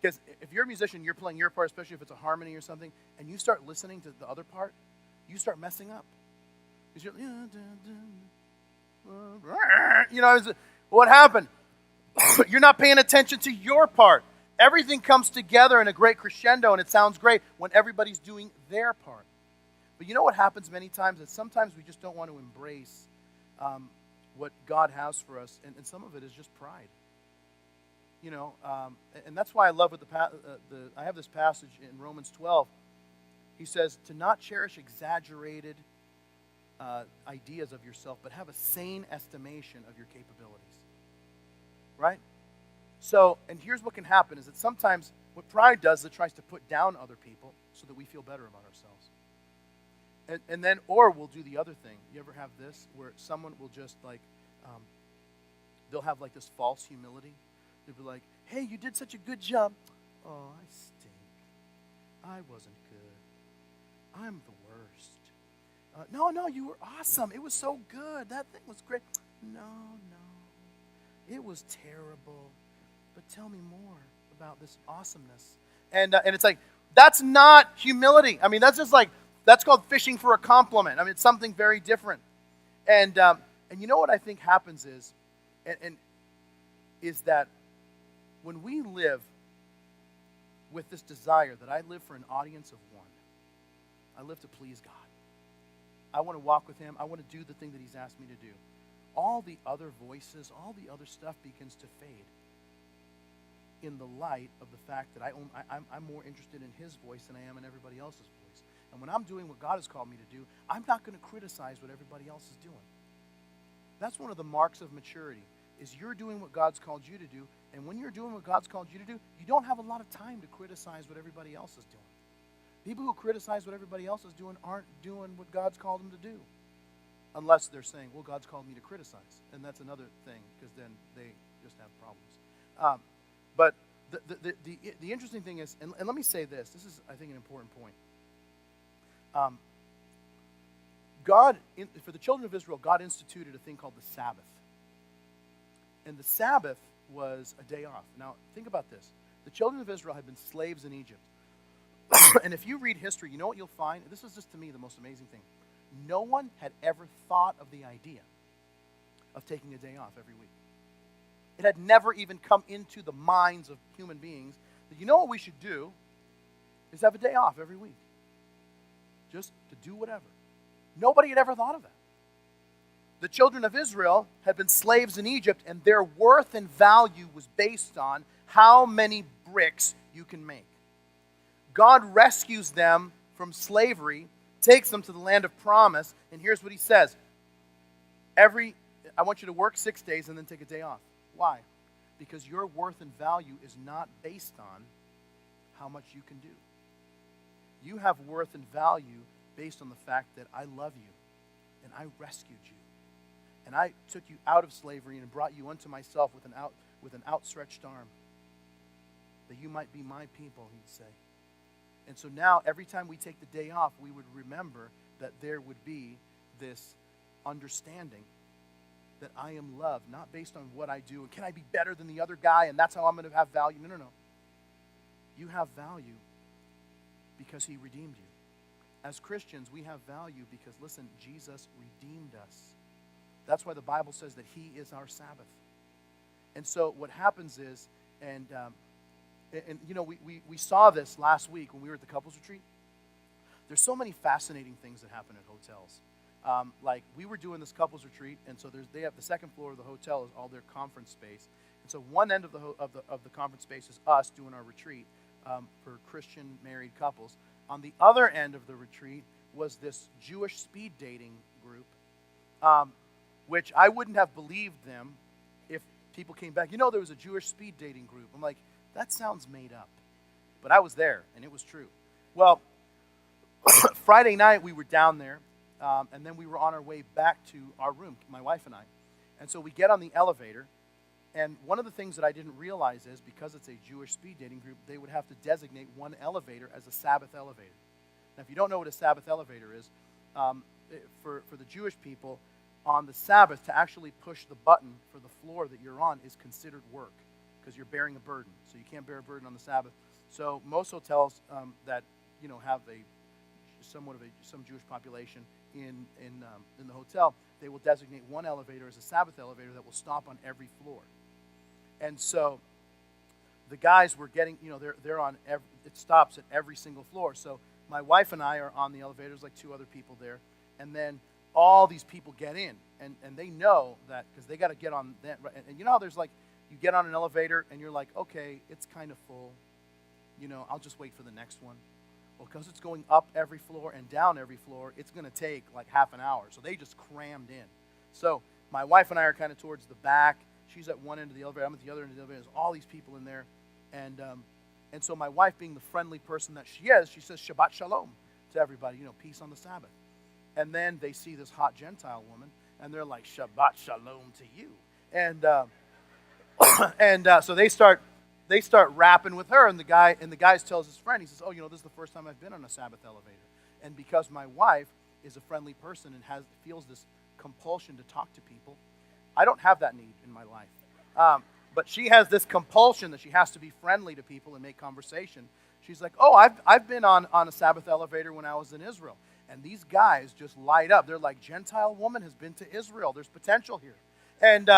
Because if you're a musician, you're playing your part, especially if it's a harmony or something, and you start listening to the other part, you start messing up. Because what happened? You're not paying attention to your part. Everything comes together in a great crescendo, and it sounds great when everybody's doing their part. But you know what happens many times? Is sometimes we just don't want to embrace what God has for us, and some of it is just pride. And that's why I love what I have this passage in Romans 12. He says, to not cherish exaggerated ideas of yourself, but have a sane estimation of your capabilities. Right? So, and here's what can happen, is that sometimes what pride does is it tries to put down other people so that we feel better about ourselves. And then, or we'll do the other thing. You ever have this, where someone will just like, they'll have like this false humility. They'll be like, hey, you did such a good job. Oh, I stink. I wasn't good. I'm the worst. No, you were awesome. It was so good. That thing was great. No. It was terrible. But tell me more about this awesomeness. And it's like, that's not humility. I mean, that's called fishing for a compliment. I mean, it's something very different. And you know what I think happens is, is that when we live with this desire that I live for an audience of one, I live to please God. I want to walk with Him. I want to do the thing that He's asked me to do. All the other voices, all the other stuff begins to fade in the light of the fact that I'm more interested in His voice than I am in everybody else's voice. And when I'm doing what God has called me to do, I'm not going to criticize what everybody else is doing. That's one of the marks of maturity, is you're doing what God's called you to do. And when you're doing what God's called you to do, you don't have a lot of time to criticize what everybody else is doing. People who criticize what everybody else is doing aren't doing what God's called them to do. Unless they're saying, well, God's called me to criticize. And that's another thing, because then they just have problems. But the interesting thing is, and let me say this. This is, I think, an important point. For the children of Israel, God instituted a thing called the Sabbath. And the Sabbath was a day off. Now, think about this. The children of Israel had been slaves in Egypt. And if you read history, you know what you'll find? This is just, to me, the most amazing thing. No one had ever thought of the idea of taking a day off every week. It had never even come into the minds of human beings that, you know what we should do is have a day off every week. Just to do whatever. Nobody had ever thought of that. The children of Israel had been slaves in Egypt, and their worth and value was based on how many bricks you can make. God rescues them from slavery, takes them to the land of promise, and here's what He says. I want you to work 6 days and then take a day off. Why? Because your worth and value is not based on how much you can do. You have worth and value based on the fact that I love you, and I rescued you, and I took you out of slavery and brought you unto myself with an outstretched arm, that you might be my people, He'd say. And so now every time we take the day off, we would remember that there would be this understanding that I am loved, not based on what I do. And can I be better than the other guy, and that's how I'm going to have value? No. You have value because he redeemed you. As Christians, we have value because, listen, Jesus redeemed us. That's why the Bible says that he is our Sabbath. And so what happens is, we saw this last week when we were at the couples retreat. There's so many fascinating things that happen at hotels. Like we were doing this couples retreat, and so they have the second floor of the hotel is all their conference space. And so one end of the conference space is us doing our retreat for Christian married couples. On the other end of the retreat was this Jewish speed dating group, which I wouldn't have believed them if people came back. There was a Jewish speed dating group. I'm like, that sounds made up. But I was there, and it was true. Well, Friday night we were down there, and then we were on our way back to our room, my wife and I. And so we get on the elevator, and one of the things that I didn't realize is because it's a Jewish speed dating group, they would have to designate one elevator as a Sabbath elevator. Now, if you don't know what a Sabbath elevator is, for the Jewish people, on the Sabbath, to actually push the button for the floor that you're on is considered work because you're bearing a burden. So you can't bear a burden on the Sabbath. So most hotels that have some Jewish population in the hotel, they will designate one elevator as a Sabbath elevator that will stop on every floor. And so the guys were getting, they're on it stops at every single floor. So my wife and I are on the elevator. There's like two other people there, and then all these people get in, and they know that because they got to get on that. And you know how there's like you get on an elevator and you're like, okay, it's kind of full. I'll just wait for the next one. Well, because it's going up every floor and down every floor, it's going to take like half an hour. So they just crammed in. So my wife and I are kind of towards the back. She's at one end of the elevator. I'm at the other end of the elevator. There's all these people in there. And so my wife, being the friendly person that she is, she says Shabbat Shalom to everybody, peace on the Sabbath. And then they see this hot Gentile woman, and they're like, Shabbat Shalom to you. And so they start rapping with her, and the guy tells his friend, he says, oh, this is the first time I've been on a Sabbath elevator. And because my wife is a friendly person and feels this compulsion to talk to people, I don't have that need in my life. But she has this compulsion that she has to be friendly to people and make conversation. She's like, oh, I've been on a Sabbath elevator when I was in Israel. And these guys just light up. They're like, Gentile woman has been to Israel. There's potential here. And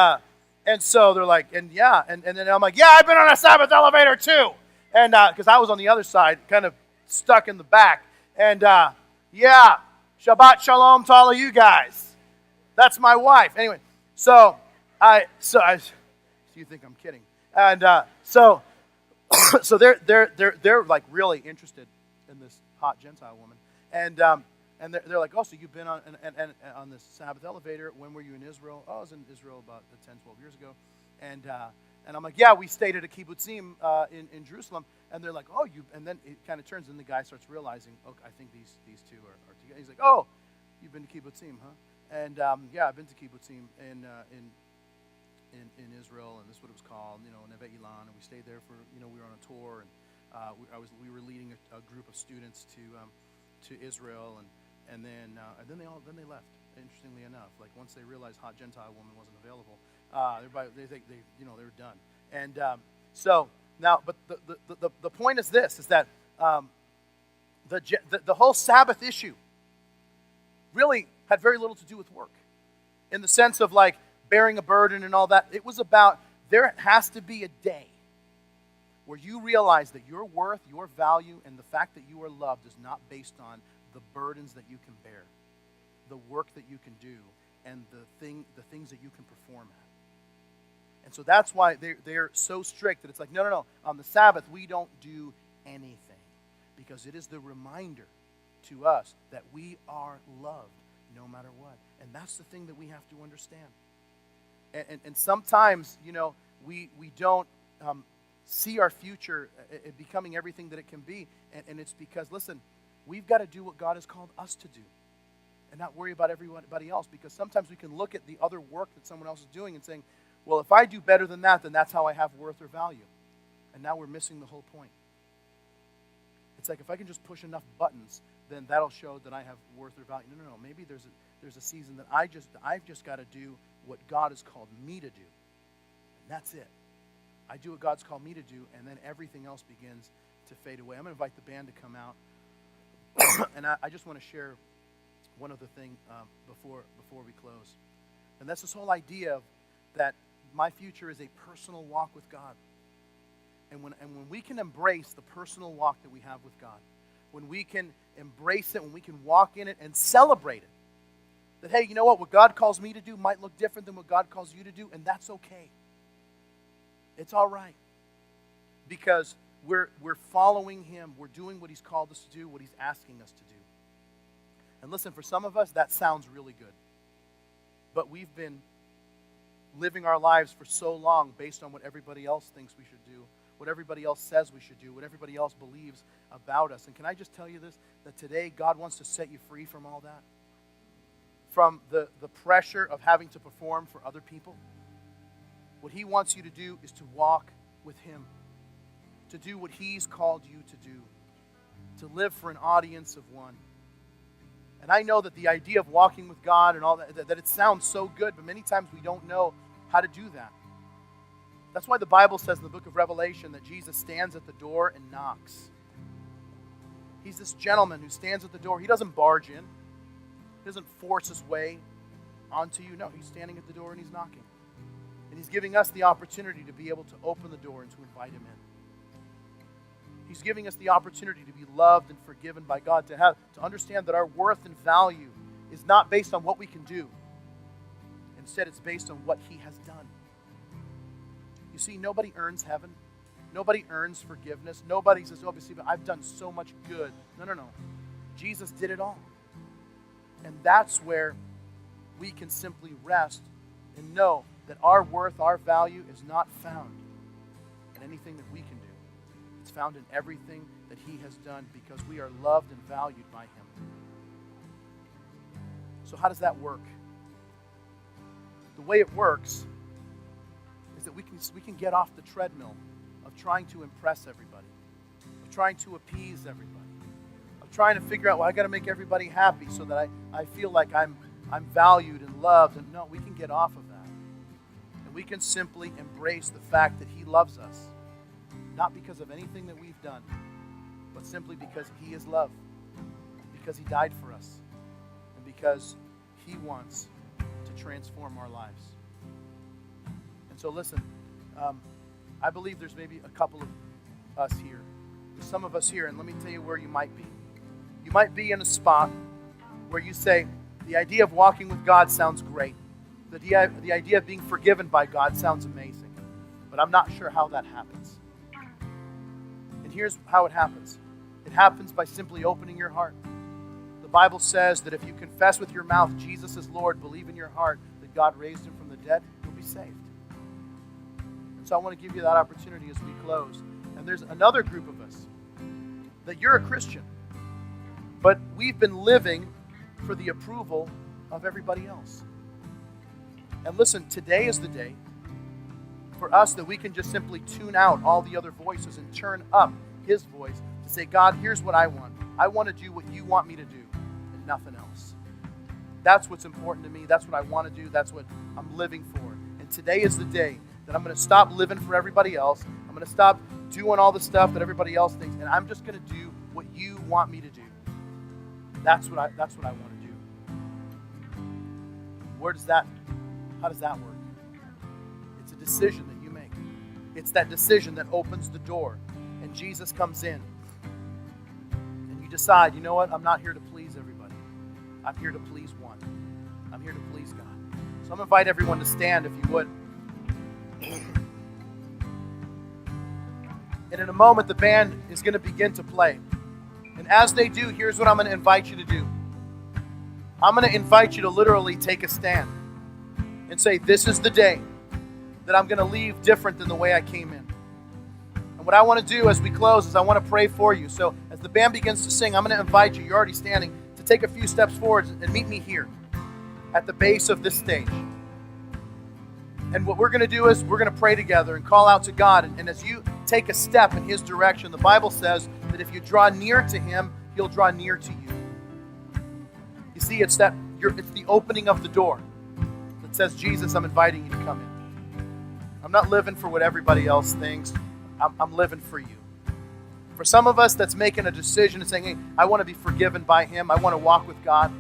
so they're like, and then I'm like, yeah, I've been on a Sabbath elevator too. And because I was on the other side, kind of stuck in the back. And yeah, Shabbat Shalom to all of you guys. That's my wife. Anyway, so you think I'm kidding. And so they're like really interested in this hot Gentile woman. And they're like, oh, so you've been on this Sabbath elevator. When were you in Israel? Oh, I was in Israel about 10, 12 years ago. And I'm like, yeah, we stayed at a kibbutzim in Jerusalem. And they're like, oh, and then it kind of turns, and the guy starts realizing, oh, I think these two are together. He's like, oh, you've been to kibbutzim, huh? And yeah, I've been to kibbutzim in Israel, and this is what it was called, Neve Ilan, and we stayed there for, we were on a tour, and we were leading a group of students to Israel, and then they left. Interestingly enough, like once they realized hot Gentile woman wasn't available, everybody they were done. And so now, but the point is this: is that the whole Sabbath issue really had very little to do with work, in the sense of like bearing a burden and all that. It was about there has to be a day where you realize that your worth, your value, and the fact that you are loved is not based on the burdens that you can bear, the work that you can do, and the things that you can perform at. And so that's why they're so strict that it's like, no. On the Sabbath, we don't do anything, because it is the reminder to us that we are loved no matter what. And that's the thing that we have to understand. And sometimes, we don't see our future becoming everything that it can be. And it's because, listen, we've got to do what God has called us to do and not worry about everybody else. Because sometimes we can look at the other work that someone else is doing and saying, well, if I do better than that, then that's how I have worth or value. And now we're missing the whole point. it's like if I can just push enough buttons, then that'll show that I have worth or value. No. Maybe there's a season that I've just got to do what God has called me to do. And that's it. I do what God's called me to do, and then everything else begins to fade away. I'm going to invite the band to come out. And I just want to share one other thing before we close. And that's this whole idea of that my future is a personal walk with God. And when we can embrace the personal walk that we have with God, when we can embrace it, when we can walk in it and celebrate it, that, hey, you know what God calls me to do might look different than what God calls you to do, and that's okay. It's all right. Because we're following Him. We're doing what He's called us to do, what He's asking us to do. And listen, for some of us, that sounds really good. But we've been living our lives for so long based on what everybody else thinks we should do, what everybody else says we should do, what everybody else believes about us. And can I just tell you this, that today God wants to set you free from all that? From the pressure of having to perform for other people. What He wants you to do is to walk with Him, to do what He's called you to do, to live for an audience of one. And I know that the idea of walking with God and all that it sounds so good, but many times we don't know how to do that. That's why the Bible says in the book of Revelation that Jesus stands at the door and knocks. He's this gentleman who stands at the door. He doesn't barge in. He doesn't force his way onto you. No, He's standing at the door and He's knocking. And He's giving us the opportunity to be able to open the door and to invite Him in. He's giving us the opportunity to be loved and forgiven by God, to understand that our worth and value is not based on what we can do. Instead, it's based on what He has done. You see, nobody earns heaven. Nobody earns forgiveness. Nobody says, oh, but I've done so much good. No. Jesus did it all. And that's where we can simply rest and know that our worth, our value is not found in anything that we can do. It's found in everything that He has done because we are loved and valued by Him. So how does that work? The way it works is that we can get off the treadmill of trying to impress everybody, of trying to appease everybody, of trying to figure out, well, I got to make everybody happy so that I feel like I'm valued and loved. And no, we can get off of that. And we can simply embrace the fact that He loves us. Not because of anything that we've done, but simply because He is love, because He died for us, and because He wants to transform our lives. And so listen, I believe there's maybe a couple of us here. There's some of us here, and let me tell you where you might be. You might be in a spot where you say, the idea of walking with God sounds great. The idea of being forgiven by God sounds amazing, but I'm not sure how that happens. And here's how it happens. It happens by simply opening your heart. The Bible says that if you confess with your mouth Jesus is Lord, believe in your heart that God raised Him from the dead, you'll be saved. And so I want to give you that opportunity as we close. And there's another group of us that you're a Christian, but we've been living for the approval of everybody else. And listen, today is the day for us that we can just simply tune out all the other voices and turn up His voice to say, God, here's what I want. I want to do what You want me to do and nothing else. That's what's important to me. That's what I want to do. That's what I'm living for. And today is the day that I'm going to stop living for everybody else. I'm going to stop doing all the stuff that everybody else thinks, and I'm just going to do what You want me to do. That's what I want to do. How does that work? It's a decision that you make. It's that decision that opens the door, and Jesus comes in. And you decide, you know what? I'm not here to please everybody. I'm here to please one. I'm here to please God. So I'm going to invite everyone to stand, if you would. And in a moment, the band is going to begin to play. And as they do, here's what I'm going to invite you to do. I'm going to invite you to literally take a stand and say, this is the day that I'm going to leave different than the way I came in. And what I want to do as we close is I want to pray for you. So as the band begins to sing, I'm going to invite you, you're already standing, to take a few steps forward and meet me here at the base of this stage. And what we're going to do is we're going to pray together and call out to God. And as you take a step in His direction. The Bible says that if you draw near to Him, He'll draw near to you. You see, it's the opening of the door that says, Jesus, I'm inviting you to come in. I'm not living for what everybody else thinks. I'm living for you. For some of us, that's making a decision and saying, hey, I want to be forgiven by Him. I want to walk with God.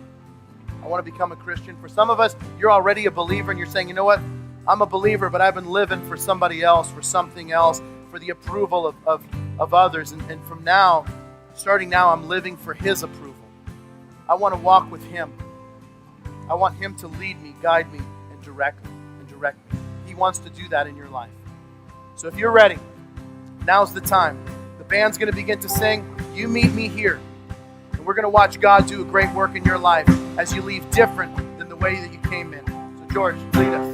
I want to become a Christian. For some of us, you're already a believer and you're saying, you know what? I'm a believer, but I've been living for somebody else, for something else, for the approval of others. And from now, starting now, I'm living for His approval. I want to walk with Him. I want Him to lead me, guide me, and direct me. He wants to do that in your life. So if you're ready, now's the time. The band's going to begin to sing. You meet me here. And we're going to watch God do a great work in your life as you leave different than the way that you came in. So George, lead us.